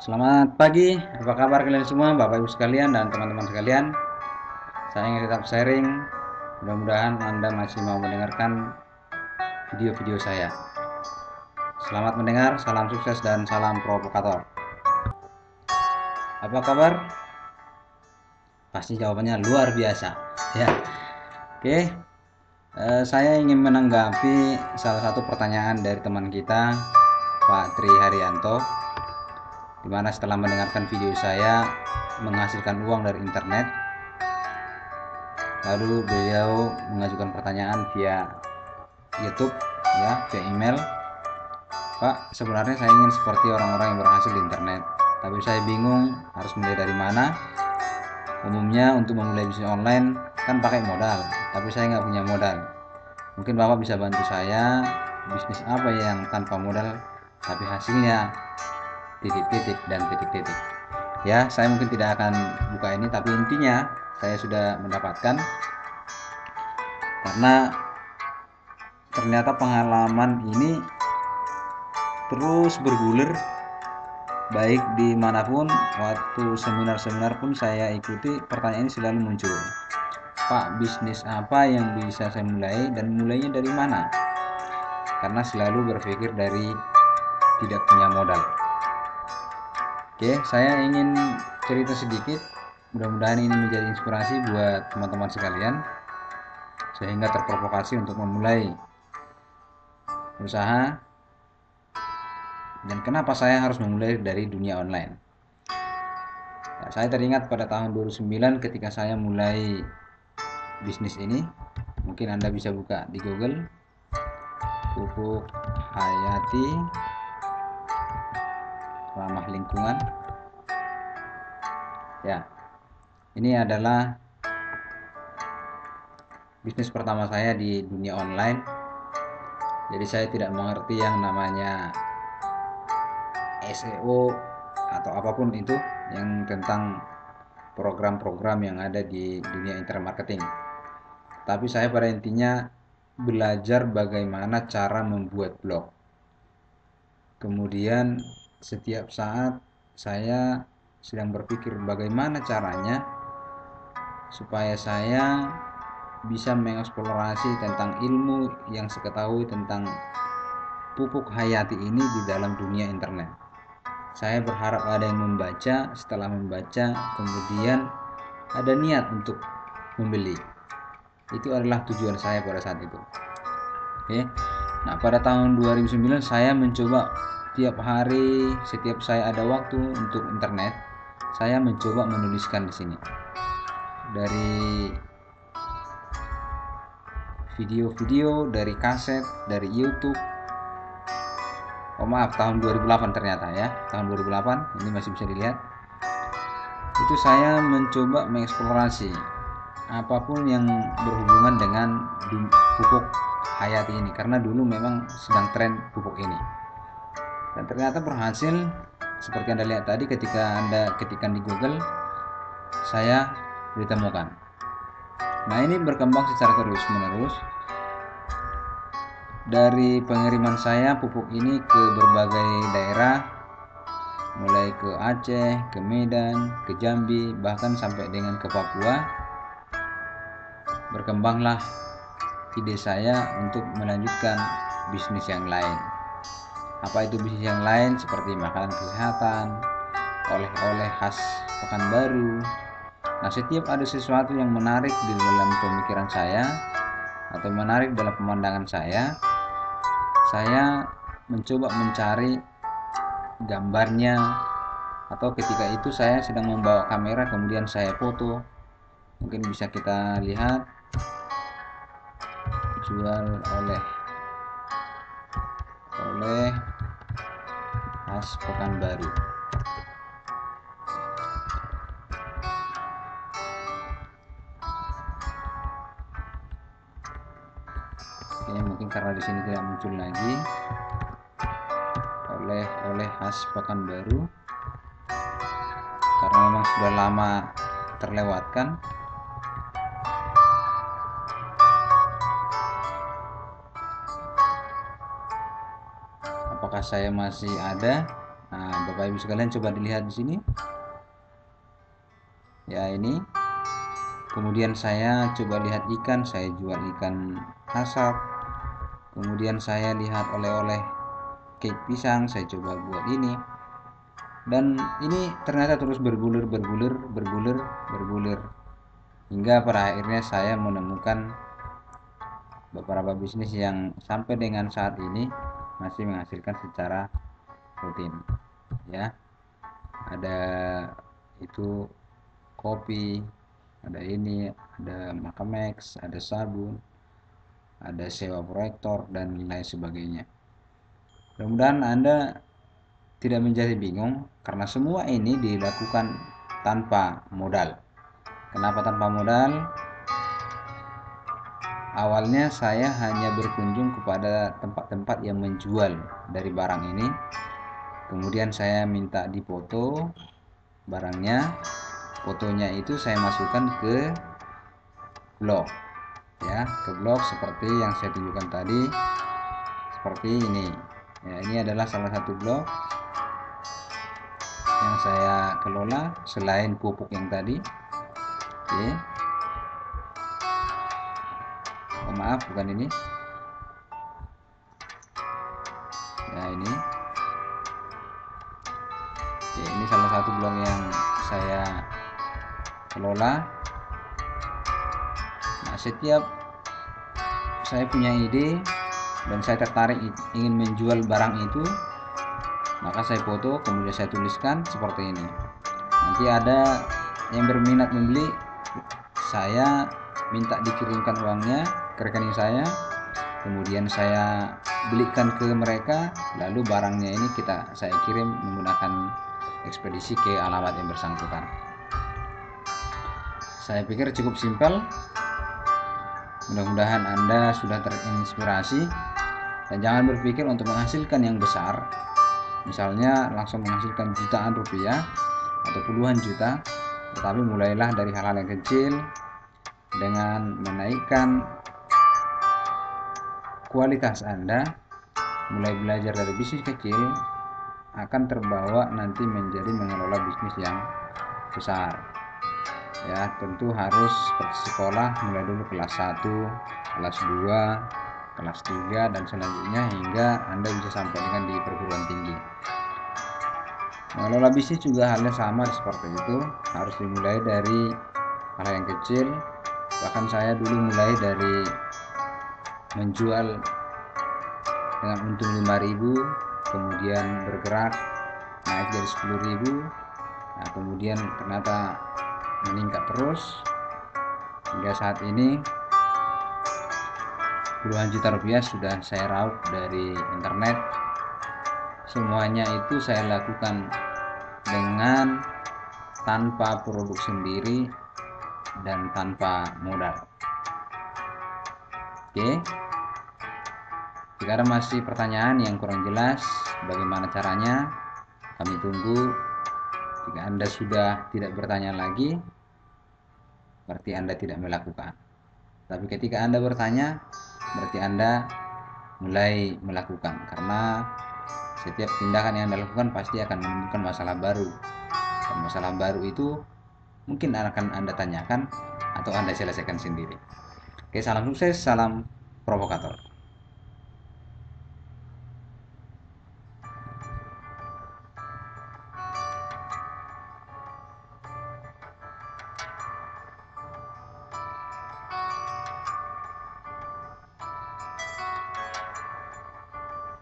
Selamat pagi, apa kabar kalian semua, Bapak Ibu sekalian dan teman-teman sekalian? Saya ingin tetap sharing, mudah-mudahan Anda masih mau mendengarkan video-video saya. Selamat mendengar, salam sukses dan salam provokator. Apa kabar? Pasti jawabannya luar biasa, ya. Oke, saya ingin menanggapi salah satu pertanyaan dari teman kita, Pak Tri Haryanto, di mana setelah mendengarkan video saya menghasilkan uang dari internet, lalu beliau mengajukan pertanyaan via YouTube, ya, via email. Pak, sebenarnya saya ingin seperti orang-orang yang berhasil di internet, tapi saya bingung harus mulai dari mana. Umumnya untuk memulai bisnis online kan pakai modal, tapi saya nggak punya modal. Mungkin Bapak bisa bantu saya, bisnis apa yang tanpa modal tapi hasilnya titik-titik dan titik-titik. Ya, saya mungkin tidak akan buka ini, tapi intinya saya sudah mendapatkan, karena ternyata pengalaman ini terus bergulir, baik dimanapun. Waktu seminar-seminar pun saya ikuti, pertanyaan ini selalu muncul, Pak, bisnis apa yang bisa saya mulai dan mulainya dari mana? Karena selalu berpikir dari tidak punya modal. Oke, saya ingin cerita sedikit, mudah-mudahan ini menjadi inspirasi buat teman-teman sekalian sehingga terprovokasi untuk memulai usaha. Dan kenapa saya harus memulai dari dunia online? Nah, saya teringat pada tahun 2009 ketika saya mulai bisnis ini. Mungkin Anda bisa buka di Google, pupuk hayati ramah lingkungan. Ya, ini adalah bisnis pertama saya di dunia online. Jadi saya tidak mengerti yang namanya SEO atau apapun itu yang tentang program-program yang ada di dunia internet marketing. Tapi saya pada intinya belajar bagaimana cara membuat blog. Kemudian setiap saat saya sedang berpikir bagaimana caranya supaya saya bisa mengeksplorasi tentang ilmu yang saya ketahui tentang pupuk hayati ini di dalam dunia internet. Saya berharap ada yang membaca, setelah membaca kemudian ada niat untuk membeli. Itu adalah tujuan saya pada saat itu. Oke. Nah, pada tahun 2009 saya mencoba tiap hari, setiap saya ada waktu untuk internet, saya mencoba menuliskan di sini. Dari video-video, dari kaset, dari YouTube. Oh maaf, tahun 2008 ternyata ya. Tahun 2008 ini masih bisa dilihat. Itu saya mencoba mengeksplorasi apapun yang berhubungan dengan pupuk hayati ini, karena dulu memang sedang tren pupuk ini. Dan ternyata berhasil, seperti Anda lihat tadi ketika Anda ketikkan di Google, saya ditemukan. Nah, ini berkembang secara terus-menerus. Dari pengiriman saya pupuk ini ke berbagai daerah, mulai ke Aceh, ke Medan, ke Jambi, bahkan sampai dengan ke Papua, berkembanglah ide saya untuk melanjutkan bisnis yang lain. Apa itu bisnis yang lain? Seperti makanan kesehatan, oleh-oleh khas Pekanbaru. Nah, setiap ada sesuatu yang menarik di dalam pemikiran saya atau menarik dalam pemandangan saya mencoba mencari gambarnya, atau ketika itu saya sedang membawa kamera kemudian saya foto. Mungkin bisa kita lihat, jual oleh khas Pekanbaru. Oke, mungkin karena di sini tidak muncul lagi oleh khas Pekanbaru karena memang sudah lama terlewatkan. Apakah saya masih ada Nah, Bapak Ibu sekalian coba dilihat di sini. Ya, ini. Kemudian saya coba lihat ikan, saya jual ikan asap. Kemudian saya lihat oleh-oleh cake pisang, saya coba buat ini. Dan ini ternyata terus bergulir hingga pada akhirnya saya menemukan beberapa bisnis yang sampai dengan saat ini masih menghasilkan secara rutin. Ya, ada itu kopi, ada ini, ada Makamex, ada sabun, ada sewa proyektor, dan lain sebagainya. Mudah-mudahan Anda tidak menjadi bingung karena semua ini dilakukan tanpa modal. Kenapa tanpa modal? Awalnya saya hanya berkunjung kepada tempat-tempat yang menjual dari barang ini. Kemudian saya minta dipoto barangnya. Fotonya itu saya masukkan ke blog, ya, ke blog seperti yang saya tunjukkan tadi, seperti ini. Ya, ini adalah salah satu blog yang saya kelola selain pupuk yang tadi. Oke. Oh, maaf, bukan ini. Ya, ini. Oke, ini salah satu blog yang saya kelola. Nah, setiap saya punya ide dan saya tertarik ingin menjual barang itu, maka saya foto, kemudian saya tuliskan seperti ini. Nanti ada yang berminat membeli, saya minta dikirimkan uangnya ke rekening saya, kemudian saya belikan ke mereka, lalu barangnya ini saya kirim menggunakan ekspedisi ke alamat yang bersangkutan. Saya pikir cukup simpel. Mudah-mudahan Anda sudah terinspirasi dan jangan berpikir untuk menghasilkan yang besar, misalnya langsung menghasilkan jutaan rupiah atau puluhan juta, tetapi mulailah dari hal-hal yang kecil dengan menaikkan kualitas Anda. Mulai belajar dari bisnis kecil akan terbawa nanti menjadi mengelola bisnis yang besar. Ya, tentu harus seperti sekolah, mulai dulu kelas 1, kelas 2, kelas 3, dan selanjutnya hingga Anda bisa sampai dengan di perguruan tinggi. Mengelola bisnis juga halnya sama seperti itu, harus dimulai dari hal yang kecil. Bahkan saya dulu mulai dari menjual dengan untung 5.000, kemudian bergerak naik dari 10.000. Nah, kemudian ternyata meningkat terus hingga saat ini puluhan juta rupiah sudah saya raup dari internet. Semuanya itu saya lakukan dengan tanpa produk sendiri dan tanpa modal. Oke, jika ada masih pertanyaan yang kurang jelas bagaimana caranya, kami tunggu. Jika Anda sudah tidak bertanya lagi, berarti Anda tidak melakukan. Tapi ketika Anda bertanya, berarti Anda mulai melakukan, karena setiap tindakan yang Anda lakukan pasti akan menimbulkan masalah baru. Dan masalah baru itu mungkin akan Anda tanyakan atau Anda selesaikan sendiri. Oke, salam sukses, salam provokator.